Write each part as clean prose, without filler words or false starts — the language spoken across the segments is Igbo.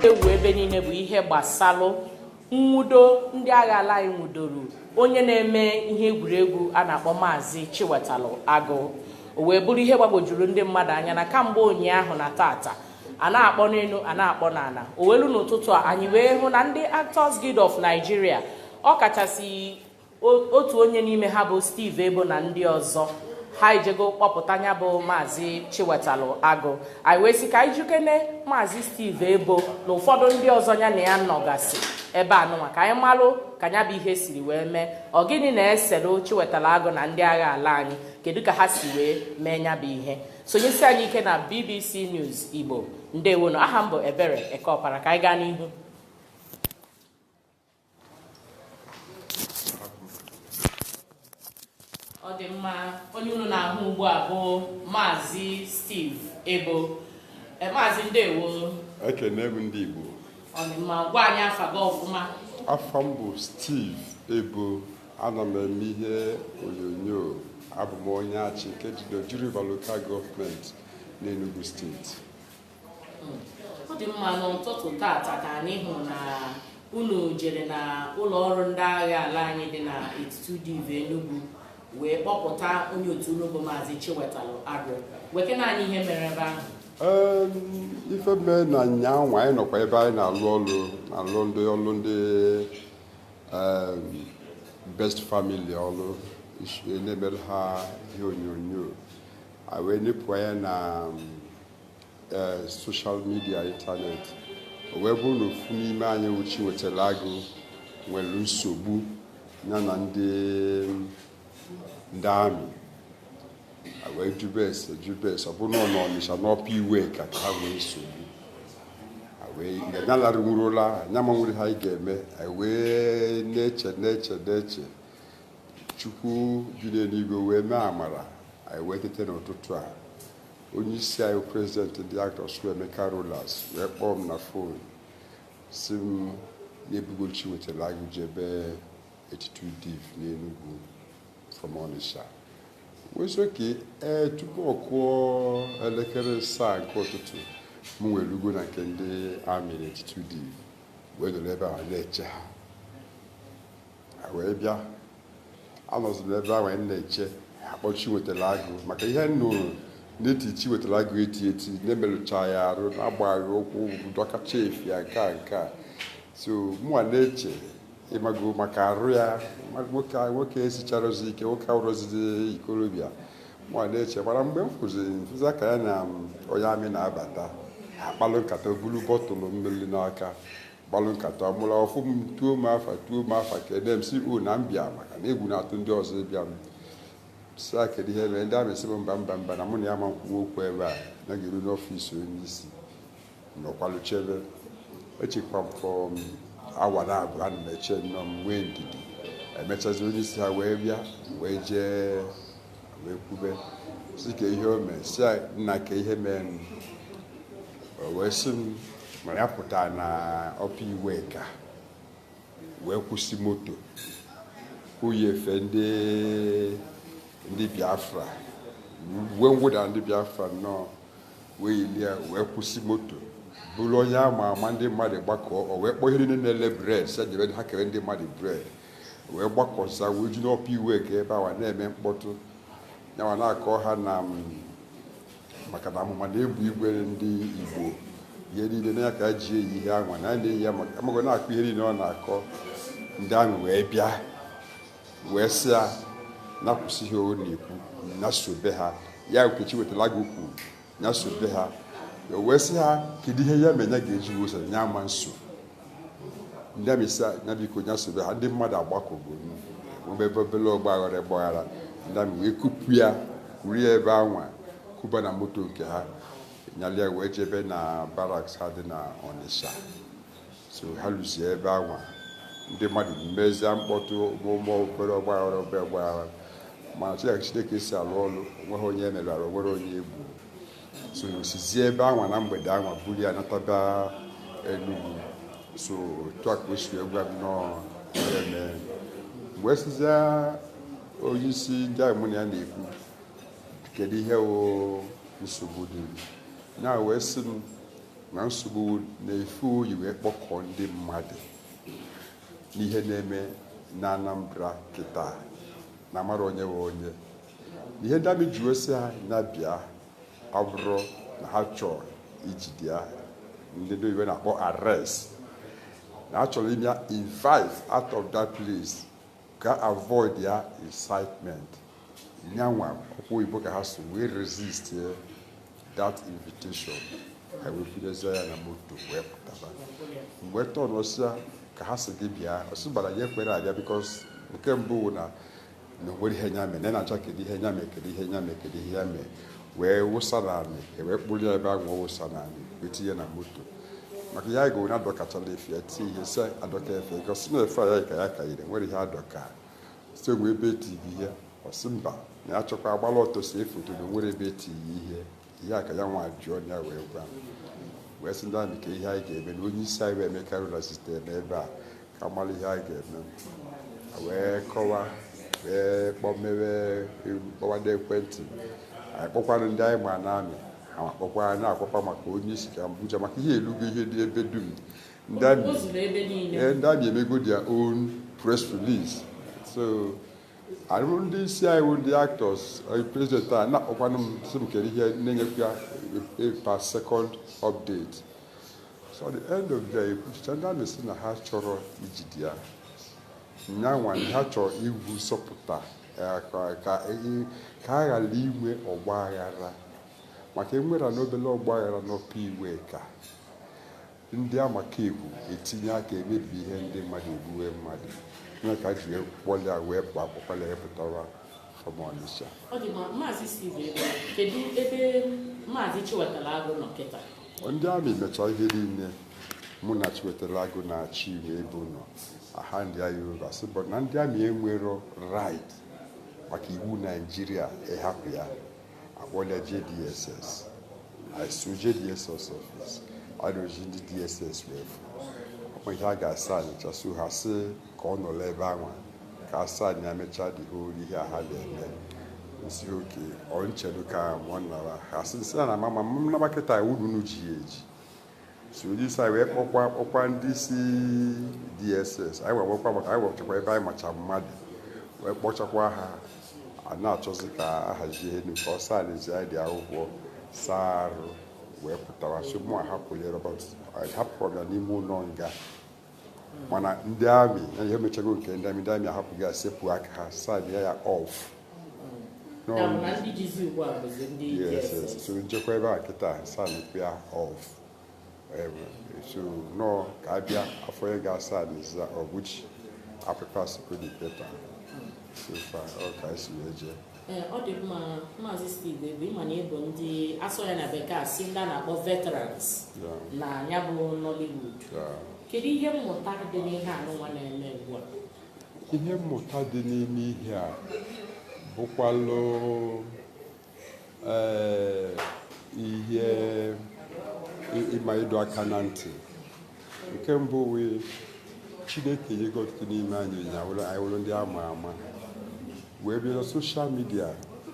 ewu ebe niile bụ ihe gbasalụ nwudo ndị agha ala anyị nwudoro onye na-eme ihe egwuregwu a na-akpọ Maazị Chiwetalu Agu. O wee bụrụ ihe gbagwojuru ndị mmadụ anya na kamgbe ụnyaahụ na tata a na-akpọ n'elu a na-akpọ n'ala. O welu n'ụtụtụ a anyị wee hụ na ndị Actors Guild of Nigeria ọ kachasị otu onye n'ime ha bụ Steve Ebo na ndị ọzọ ha ijego kpọpụta nya bụ Maazị Chiwetalu Agu. Anyị wee sị ka anyị jukene Maazị Steve Ebo na ụfọdụ ndị ọzọ ya na ya nọgasị ebe anụnwa ka anyị malụ ka ya bụ ihe siri wee mee ọ gịnị na-eselu Chiwetalu Agu na ndị agha ala anyị kedu ka ha si wee mee nya bụ ihe. Sonyesi anyị ike na BBC News Igbo. Ndewono, aha m bụ Ebere Ekeọpara ka anyị gaa n'ihu. Ọ dị mma, onye unu na-ahụ ugbu a bụ Maazị Steve Ebo. Maazị ndewo. Ekene m ndị Igbo. Ọ dị mma, gwa anyị afa gị ọfụma. Afa m bụ Steve Ebo. Ana m eme ihe onyonyo. Abụ m onye achị nke Chiwetalu Local Government n'Enugu Steeti. Ọ dị mma, n'ụtụtụ tata ka anyị hụrụ na unu jere na ụlọ ọrụ ndị agha ala anyị dị na Etiti Div Enugu wee kpọpụta onye otu unu bụ Maazị Chiwetalu Agu. Wekena anyị ihe mere ebe ahụ. Ife mee na nyanwa anyị nọkwa ebe anyị na-alụ ndị Best Family ọlụ na-emere ha ihe onyonyo. Wee nepụ ya na social media ịntanetị. O wee bụrụ na ofu n'ime anyị bụ Chiwetalu Agu nwere nsogbu ya na ndị amị. Wee jubes ọ bụrụ na ọ nọ Ọnịsha n'ọpa iwe ka ha nwee nsogbu. Wee ya larụrụla anya manwere ha anyị ga-eme. Wee na-eche Chukwu bi n'eluigwe wee mee amara. Wee tete n'ụtụtụ a onye isi anyị prezident ndị Actors Emeka Rollers wee kpọọ m na fon si m na-ebugo Chiwetalu Agu jebe Etiti Div n'Enugu from Ọnịsha. Wee sị oke tupu ọ kụọ elekere 7 nke ụtụtụ m nwere ugo na nke ndị amị n'Etiti Div wee nọrọ ebe ahụ na-eche ha. Wee bịa anọziri ebe ahụ na-eche akpọ Chiwetalu Agu maka ihe nụrụ n'eti Chiwetalu Agu eti na-emelụcha ya arụ na-agbagharị ụkwụ dọkacha efi ya nke a so mụnwa na-eche ịmago maka arụ ya nwoke esichara ozi ike nwoke awụrụzide ikorobịa mụnwa na-eche gbara mgbe m fụzi aka ya na onye amị na-abata akpalụ nkata buru bọtụlụ mmiri n'aka gbalụ nkata ọmụla ọfụ m tuo m afa kene m si na m bịa maka na egwu na-atụ ndị ọzọ ịbịa m si kedu ihe mere ndị amị sị m mba na mụ na ya ma nkwuwa okwu ebe a na ga-eru n'ọfịs onye isi nọkwalụchebe echekwa m fọ awa na abụọ ana m eche nnọọ m nwee ndidi emechazi onye isi ha wee bịa wee jee wee kwube si ka ihe o mee si nna ka ihe mee wee sị m mara ya pụta na ọpa iwe ka wee kwụsị moto kwụnyefe ndị Biafra wee nwụda ndị Biafra nnọọ wee yilie wee kwụsị moto bụrụ onye ama ndị mmadụ gbakọ o wee kpọọ ihe niile na-ele bred sajebe ha kere ndị mmadụ bred wee gbakọza wee ju n'ọpa iwe ka ebe awa na-eme mkpọtụ yawa na-akọ ha na maka na amụma na-ebu igwe ndị Igbo ihe niile na ya ka ji eyi ihe anwa na na-eyi ya maka amago na-akụ ihe niile ọ na-akọ ndị ahụ wee bịa wee sị ya na-akwụsị ihe o na-ekwu na sobe ha ya nke Chiwetalu Agu kwuru ya sobe ha wee sị ha kedu ihe ya menya ga-eji wụsa ya ama nso ndị amị ya biko ya sobe ha ndị mmadụ agbakọgo obele ọgbaghara ndị amị wee kupu ya kwuru ya ebe anwa kuba na moto nke ha nyalia wee jebe na barracks ha dị na Ọnịsha so ha lụsi ebe anwa ndị mmadụ mezie mkpọtụ ụmụ obere ọgbaghara mana Chineke si alụ ọlụ onweghị onye merụrụ onwere onye egbu so osizie ebe anwa na mgbede anwa buru ya nataba Enugu so otu a ka o si egwu nnọọ eme mgbe sizie onye isi ndị ahụ mụ na ya na-ekwu kedu ihe nsogbu dị na wee sị m na nsogbu na-efe oyi wee kpọkọọ ndị mmadụ n'ihe na-eme na Anambra kịta na mara onye wee onye. Ihe ndị amị ji osi ha na-abịa abụrụ na ha chọrọ ijide ya, ndị oyibo na-akpọ arrest, na ha chọrọ ime ya invite out of that place ka avoid ya incitement. Nyanwa ọkwa oyibo ka ha so wee resist that invitation. Ha wee bunyezi ya na moto wee pụtaba. Mgbe tọnụsịa ka ha si gị bịa, ọsị gbara ya ekwere abịa because nke mbụ na onwere ihe nyame na na-acha kedu ihe nyame kedu ihe nyame kedu ihe nyame wee wụsa naanị wee kpụrụ ya ebe ahụ wụsa naanị wee tinye na moto maka ya ga onye adọkachala efe ya tie ihe si adọka efe gosi na efe ya ka ya kayiri nwere ihe adọka site onwe ebe etighị ihe ọsị mba na ya chọkwa agbala ọtọ si efoto na nwere ebe etighị ihe a ka ya nwa jụọ ya wee gwa wee sị ndị amị ka ihe anyị ga-eme na onye isi anyị wee Emeka Rola sitere n'ebe a ka mara ihe anyị ga-eme wee kọwa wee kpọwado ekwentị anyị kpọkwanụ ndị anyị ma na amị ha kpọkwa na-akpọkwa maka onye isi ka Abuja maka ihe elugo ihe dị ebe dum ndị amị emego their own press release. So ndị isi anyị ndị actors president a na-akpọkwanụ m sị m kere ihe na-enyekwa ya per second update. So at the end of the day ndị amị sị na ha chọrọ ijide ya nyanwa ha chọrọ iwu nsọpụta ka a ghara inwe ọgba aghara maka enwere n'obele ọgba aghara n'ọpa iwe ka ndị amakaebu etinye aka emebi ihe ndị mmadụ egbuwe mmadụ na ka ji kpọlịa wee kpọkwala ya pụtara from Ọnịsha. Ọ dị ma Maazị Steve kedu ebe Maazị Chiwetalu Agu nọ kịta? Ndị amị mechaa ihe niile mụ na Chiwetalu Agu na-achị iwe ebe nọ aha ndị agha Yoruba sị bụ na ndị amị enwero right maka iwu Naijiria ịhapụ ya akpọla DSS. Isu DSS office adọji ndị DSS wee ọkwa ihe a ga-asa anyịcha so ha sị ka ọ nọrọ ebe ahụ ka asa anyị amecha dị ihe a ha na-eme nsi oke ọ nchedo ka mụ nara ha sị nsị na mama m nabakịta iwu unu ji eji so onye isi anyị wee kpọkwa ndị isi DSS anyị wewekwa maka anyị wechakwa ebe anyị macha mmadụ wee kpọchakwa ha a na-achọzi ka ahazie elu ka ọ saa alezi anyị dị akwụkwọ saa arụ wee pụtawa so mụ ahapụlie Robert hapụrụ ya n'ime ụlọ nga mana ndị amị na ihe mechago nke ndị amị ahapụghị ya sepụ aka ha saa ya off so nchekwa ebe a kịta saa ya off so no ka abịa afọ ya ga-asa n'iza of which Africa security better so far ọ ka esi wee jee. Ọ dị mma Maazị Steve ebe ịma na ịbụ ndị asọ ya na bekee si ndị a na-akpọ veterans na ya bụ Nollywood. Kedu ihe mmụta dị n'ihe anụnwa na-eme ugbu a? Ihe mmụta dị n'ime ihe a bụkwalụ ihe ịma ịdọ aka na ntị. Nke mbụ wee Chineke nyego ọtụtụ n'ime anyị anyị wụrụ ndị ama ama wee bịa soshal midia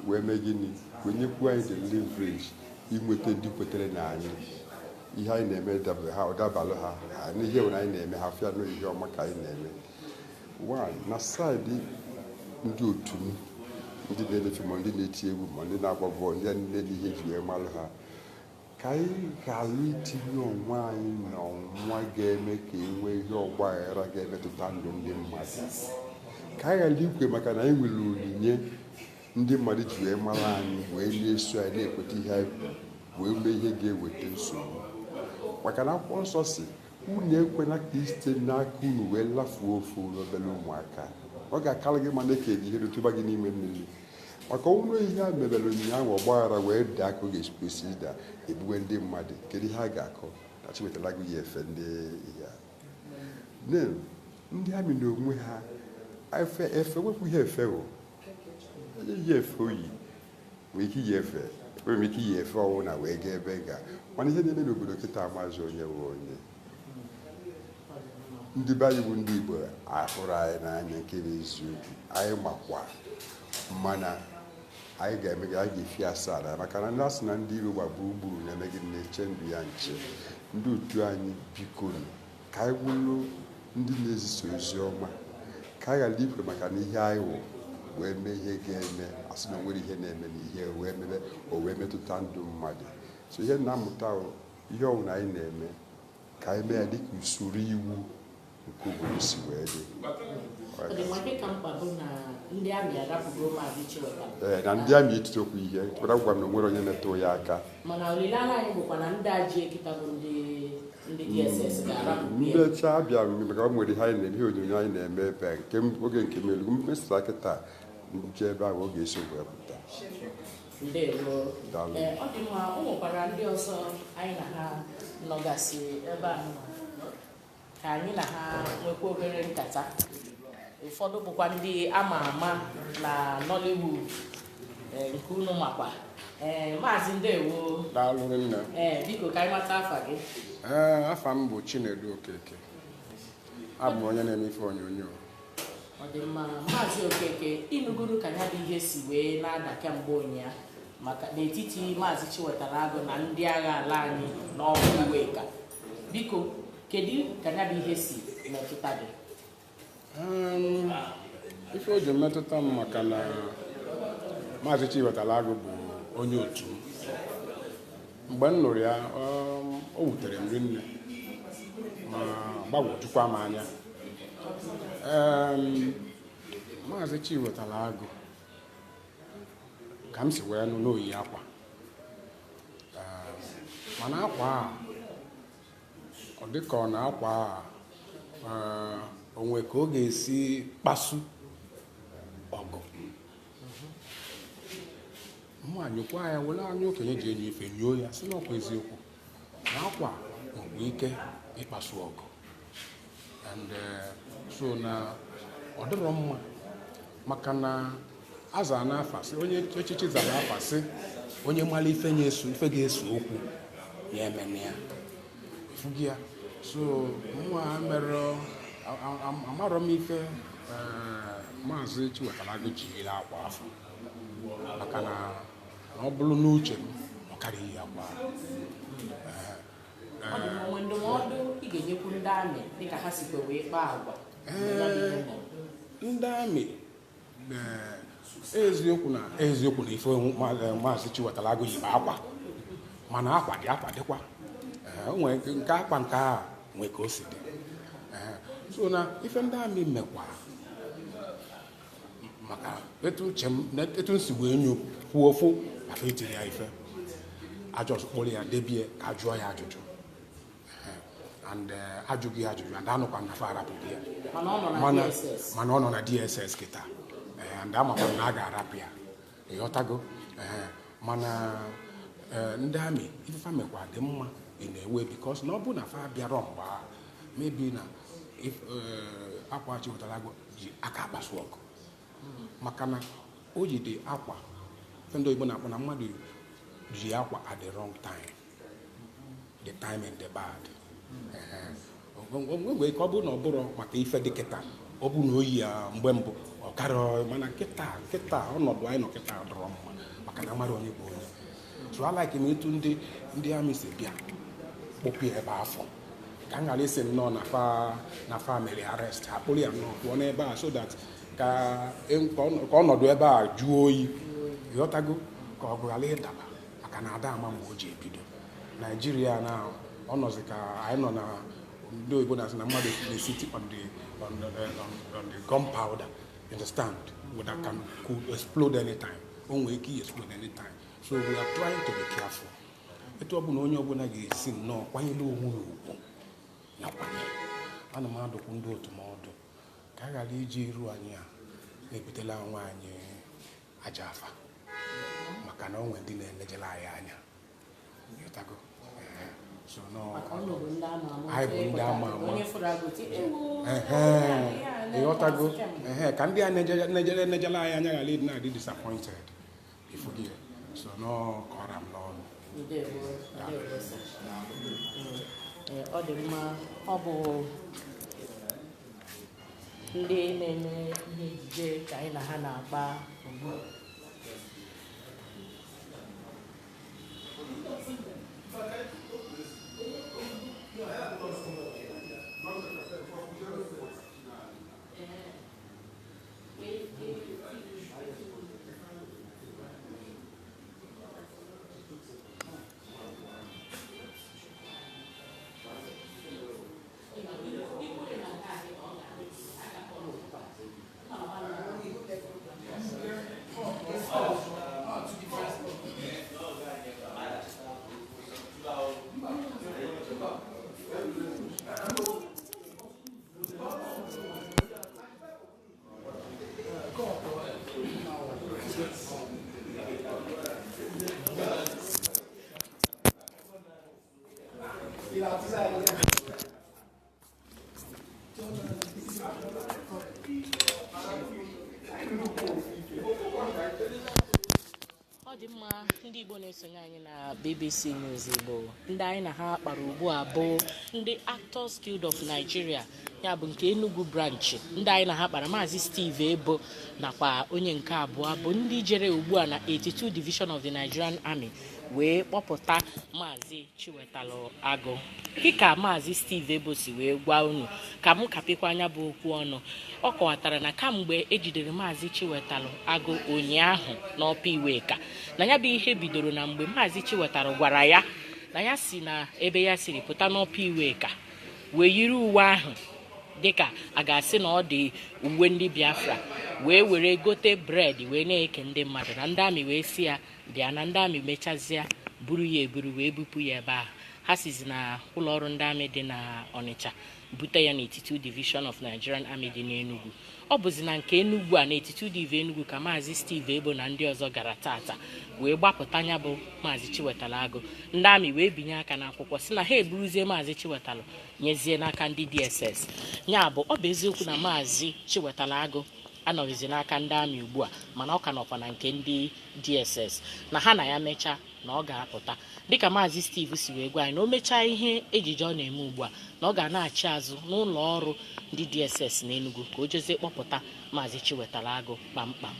wee mee gịnị wee nyekwu anyị the leverage inweta ndị kwetere na anyị ihe anyị na-eme ọ dabalụ ha n'ihe nwere anyị na-eme ha fịa n'ihe ọma ka anyị na-eme na saịdị ndị otu m ndị na-elefe ma ndị na-eti egwu ma ndị na-agba bọọlụ ndị niile n'ihe ji wee malụ ha ka anyị ghara itinye onwe anyị na ọnwa ga-eme ka e nwee ihe ọgba aghara ga-emetụta ndụ ndị mmadụ ka anyị ghara ikwe maka na anyị nwere onyinye ndị mmadụ ji wee mara anyị wee na-eso anyị na-ekweta ihe anyị wee mee ihe ga-eweta nsogbu maka na akwụkwọ nsọ si unu ekwena ka isite n'aka unu wee lafuo ofu n'obere ụmụaka ọ ga-akara gị mana ekeghị ihe rụtụba gị n'ime mmiri maka ọnwụrụ ihe a mebere ụnyaahụ ọgbaghara wee dị aka oge esipesi ịda egbuwe ndị mmadụ kedu ihe a ga-akọ na Chiwetalu Agu ya efe ndị ya ndị amị na onwe ha efe wepụ ihe efe ihe efe oyi nwere ike iyi efe nwere ike iyi efe ọnwụ na wee gaa ebe ga mana ihe na-eme n'obodo kịta amazi onye wụ onye ndị be anyị bụ ndị Igbo ahụrụ anyị n'anya nke bụ eziokwu anyị makwa mana anyị ga-eme anyị ga-efi asaa maka na ndị asị na ndị iro gba gburugburu na-eme gị na-eche ndụ ya nche ndị otu anyị biko ka anyị bụrụ ndị na-ezisa ozi ọma, ka anyị ghara ikwe maka na ihe anyị wụ wee mee ihe ga-eme asị na onwere ihe na-eme na ihe o wee metụta ndụ mmadụ. So ihe na-amụta ihe ọbụla anyị na-eme ka anyị mee ya dịka usoro iwu nke obodo si wee dị. Na ndị amị etitokwu ihe kwara gwa m na onwere onye metụ ya aka. Ndị DSS ndị echa abịa maka ọ nwere ihe anyị na-eme, ihe onyonyo anyị na-eme ebe nke oge nke melu mmesịta kịta nche ebe ahụ oge esi wee pụta. Ọ dị mma, o nwekwara ndị ọzọ anyị na ha nọgasị ebe a ka anyị na ha nwekwa obere nkata. Ụfọdụ bụkwa ndị ama ama na Nollywood nke unu makwa. Maazị Ndewo. Daalụ nne. Biko ka anyị mata afa gị. Afa m bụ Chinedu Okeke. Abụ onye na-eme ife onyonyo. Ọ dị mma, Maazị Okeke, ịnụgoro ka ya bụ ihe si wee na-ada kemgbe ụnyaahụ maka n'etiti Maazị Chiwetalu Agu na ndị agha ala anyị n'ọrụ Iweka. Biko, kedu ka ya bụ ihe si metụta gị? Ife o ji metụta m maka na Maazị Chiwetalu Agu bụ onye otu m. Mgbe m nụrụ ya, o wutere m rinne ma gbagwojukwa m anya. Maazị Chiwetalu Agu ka m si wee nụ n'oyi akwa, mana akwa a ọ dị ka ọ na akwa a onwe ka ọ ga-esi kpasu ọgụ. Mụ anyụkwa ya were anya okenye ji enyo ife nyoo ya sị n'ọkwa eziokwu na akwa nwere ike ịkpasu ọgụ. And so na ọ dịrọ mma maka na aza na-afasị onye echichi zara afasị onye mara ife ga-eso okwu ya ememe ya fugi ya. So mụa mere amarọ m ife Maazị Chiwetalu Agu jiri akwa afọ maka na ọ bụrụ n'uche m ọ karịghị akwa. Ndụmọdụ ị ga-enyekwu ndị amị dịka ha sikwa wee kpaa agwa? Ndị amị eziokwu na ife Maazị Chiwetalu Agu yi akwa, mana akwa dịkwa nwere nke akwa nke a nwee ka o si dị. So na ife ndị amị mekwa maka etu nsi wee nyo kwuo ofu maka itiri ya ife ajọs kpọrọ ya debie ka jụọ ya ajụjụ and ajụghị ya ajụjụ and anụkwa na fa arapụghị ya mana ọ nọ na DSS kịta and amakwa na a ga-arapụ ya ịghọtago. Mana ndị amị ife mekwa dị mma ị na-ewe bikos na ọ bụ na fa bịara mgbe mebi na akwa Chiwetalu Agu ji aka akpasu ọgụ maka na o jide akwa ndị Igbo na-akpọ na mmadụ ji akwa at the wrong time, the time and the bad. Nwee ka ọ bụ na ọ bụrụ maka ife dị kịta, ọ bụ na oyi ya mgbe mbụ ọ karịa, mana kịta ọnọdụ anyị nọ kịta dọrọ mma maka na mmadụ onye bụ onye. So alike m etu ndị amị si bịa kpọpụ ebe afọ ka m ghara isi nnọọ na fa mere arrest akpụrụ ya nnọọ pụọ n'ebe a so that ka ọnọdụ ebe a jụọ oyi ịghọtago ka ọ ghara ịdaba maka na ada ama mgbe o ji ebido. Naijiria na ọ nọzi ka anyị nọ na ndị oyibo na-asị na mmadụ na-esiti on the gunpowder, understand, that could explode anytime. O nwere ike explode anytime. So we are trying to be careful. Etu ọbụla onye ọbụla ga-esi nnọọ kwanyere onwe ya ugwu na kwanye. Ana m adụkwu ndị otu m ọdụ ka a ghara iji iru anyị a na-ebutela nwa anyị aja afa maka na o nwere ndị na-elejela anyị anya. So no, anyị bụ ndị ama ama ịghọtago ka ndị a nejela anyị anya ghara ịdị na-adị disappointed ifugi. So no, kọrọ m n'ọnụ. Ọ dị mma, ọ bụ ndị na-eme ihe ejije ka anyị na ha na-agba ugbu a. Igbo na-esonye anyị na BBC News Igbo, ndị anyị na ha kpara ugbu a bụ ndị Actors Guild of Nigeria, ya bụ nke Enugu branch. Ndị anyị na ha kpara Maazị Steve Ebo nakwa onye nke abụọ bụ ndị jere ugbu a na 82 Division of the Nigerian Army wee kpọpụta Maazị Chiwetalu Agu. Dịka Maazị Steve Ebo si wee gwa unu ka m kapịkwa anya bụ okwu ọnụ, ọ kọwatara na kamgbe ejidere Maazị Chiwetalu Agu ụnyaahụ n'Ọpa Iweka, na ya bụ ihe bidoro na mgbe Maazị Chiwetalu gwara ya na ya si na ebe ya siri pụta n'Ọpa Iweka wee yiri uwe ahụ dịka a ga-asị na ọ dị uwe ndị Biafra, wee were gote bred wee na-eke ndị mmadụ, na ndị amị wee si ya bịa, na ndị amị mechazịa buru ya eburu wee bupụ ya ebe ahụ. Ha sizi na ụlọọrụ ndị amị dị na Ọnịcha bute ya na 82 Division of Nigerian Army dị n'Enugu. Ọ bụzi na nke Enugu a na 82 Div Enugu ka Maazị Steve Ebo na ndị ọzọ gara tata wee gbapụta ya bụ Maazị Chiwetalu Agu. Ndị amị wee binye aka n'akwụkwọ si na ha eburuzie Maazị Chiwetalu nyezie n'aka ndị DSS. Ya bụ ọ bụ eziokwu na Maazị Chiwetalu Agu anọghịzi n'aka ndị amị ugbu a, mana ọ ka nọkwa na nke ndị DSS, na ha na ya mechaa na ọ ga-apụta. Dịka Maazị Steve si wee gwa anyị na o mechaa ihe ejije ọ na-eme ugbu a, na ọ ga-na-achị azụ n'ụlọ ọrụ ndị DSS n'Enugu ka o jezie kpọpụta Maazị Chiwetalu Agu kpamkpam.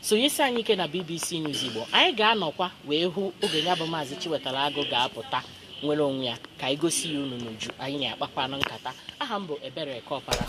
Sonyesi anyị ike na BBC News Igbo, anyị ga-anọkwa wee hụ oge ya bụ Maazị Chiwetalu Agu ga-apụta nwere onwe ya, ka anyị gosi ya unu n'uju. Anyị na-akpakwanụ nkata. Aha m bụ Ebere Kọpara.